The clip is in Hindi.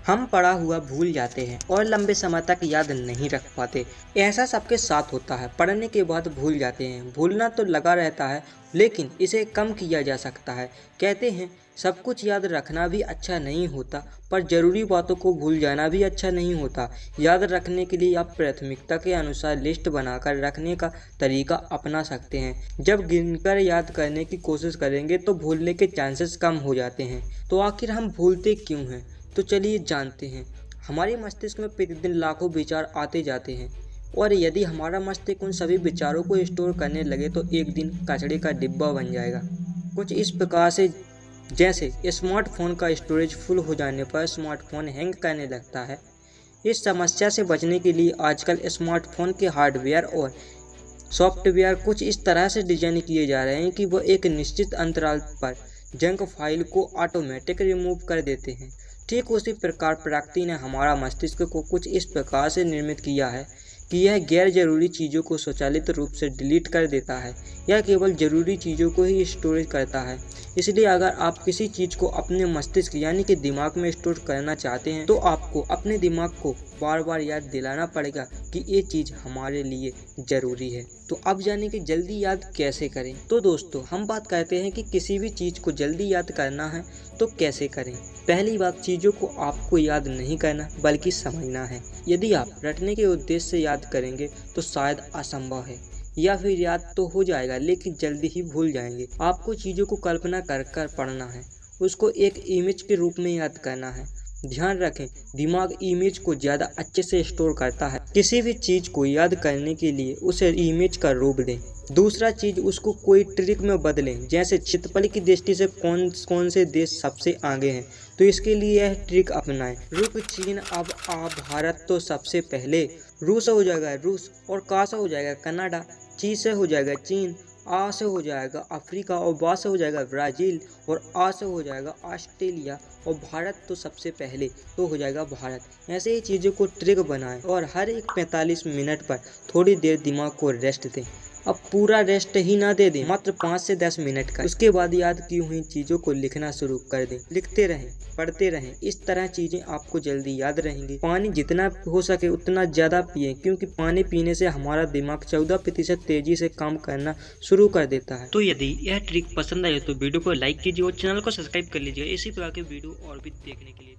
हम पढ़ा हुआ भूल जाते हैं और लंबे समय तक याद नहीं रख पाते। ऐसा सबके साथ होता है, पढ़ने के बाद भूल जाते हैं। भूलना तो लगा रहता है, लेकिन इसे कम किया जा सकता है। कहते हैं सब कुछ याद रखना भी अच्छा नहीं होता, पर ज़रूरी बातों को भूल जाना भी अच्छा नहीं होता। याद रखने के लिए आप प्राथमिकता के अनुसार लिस्ट बनाकर रखने का तरीका अपना सकते हैं। जब गिनकर याद करने की कोशिश करेंगे तो भूलने के चांसेस कम हो जाते हैं। तो आखिर हम भूलते क्यों हैं? तो चलिए जानते हैं। हमारे मस्तिष्क में प्रतिदिन लाखों विचार आते जाते हैं, और यदि हमारा मस्तिष्क उन सभी विचारों को स्टोर करने लगे तो एक दिन कचरे का डिब्बा बन जाएगा। कुछ इस प्रकार से जैसे स्मार्टफोन का स्टोरेज फुल हो जाने पर स्मार्टफोन हैंग करने लगता है। इस समस्या से बचने के लिए आजकल स्मार्टफोन के हार्डवेयर और सॉफ्टवेयर कुछ इस तरह से डिजाइन किए जा रहे हैं कि वो एक निश्चित अंतराल पर जंक फाइल को ऑटोमेटिक रिमूव कर देते हैं। ठीक उसी प्रकार प्रकृति ने हमारा मस्तिष्क को कुछ इस प्रकार से निर्मित किया है कि यह गैर जरूरी चीज़ों को स्वचालित रूप से डिलीट कर देता है। यह केवल ज़रूरी चीज़ों को ही स्टोरेज करता है। इसलिए अगर आप किसी चीज़ को अपने मस्तिष्क यानी कि दिमाग में स्टोर करना चाहते हैं तो आपको अपने दिमाग को बार बार याद दिलाना पड़ेगा कि ये चीज़ हमारे लिए ज़रूरी है। तो अब जाने कि जल्दी याद कैसे करें। तो दोस्तों, हम बात करते हैं कि किसी भी चीज़ को जल्दी याद करना है तो कैसे करें। पहली बात, चीज़ों को आपको याद नहीं करना बल्कि समझना है। यदि आप रटने के उद्देश्य से याद करेंगे तो शायद असंभव है, या फिर याद तो हो जाएगा लेकिन जल्दी ही भूल जाएंगे। आपको चीज़ों को कल्पना कर कर पढ़ना है, उसको एक इमेज के रूप में याद करना है। ध्यान रखें, दिमाग इमेज को ज़्यादा अच्छे से स्टोर करता है। किसी भी चीज़ को याद करने के लिए उसे इमेज का रूप दें। दूसरा चीज़, उसको कोई ट्रिक में बदलें। जैसे क्षेत्रफल की दृष्टि से कौन से देश सबसे आगे हैं, तो इसके लिए यह ट्रिक अपनाएं। रुक, चीन, अब आ, भारत तो सबसे पहले। रूस हो जाएगा रूस, और का से हो जाएगा कनाडा। ची से हो जाएगा चीन, आ से हो जाएगा अफ्रीका, और बा से हो जाएगा ब्राज़ील, और आ से हो जाएगा ऑस्ट्रेलिया, और भारत तो सबसे पहले तो हो जाएगा भारत। ऐसे ही चीज़ों को ट्रिक बनाएं और हर एक 45 मिनट पर थोड़ी देर दिमाग को रेस्ट दें। अब पूरा रेस्ट ही ना दे दें, मात्र 5 से 10 मिनट का। उसके बाद याद की हुई चीज़ों को लिखना शुरू कर दें। लिखते रहें, पढ़ते रहें, इस तरह चीज़ें आपको जल्दी याद रहेंगी। पानी जितना हो सके उतना ज़्यादा पिएं, क्योंकि पानी पीने से हमारा दिमाग 14% तेजी से काम करना शुरू कर देता है। तो यदि यह ट्रिक पसंद आए तो वीडियो को लाइक कीजिए और चैनल को सब्सक्राइब कर लीजिए इसी प्रकार के वीडियो और भी देखने के लिए।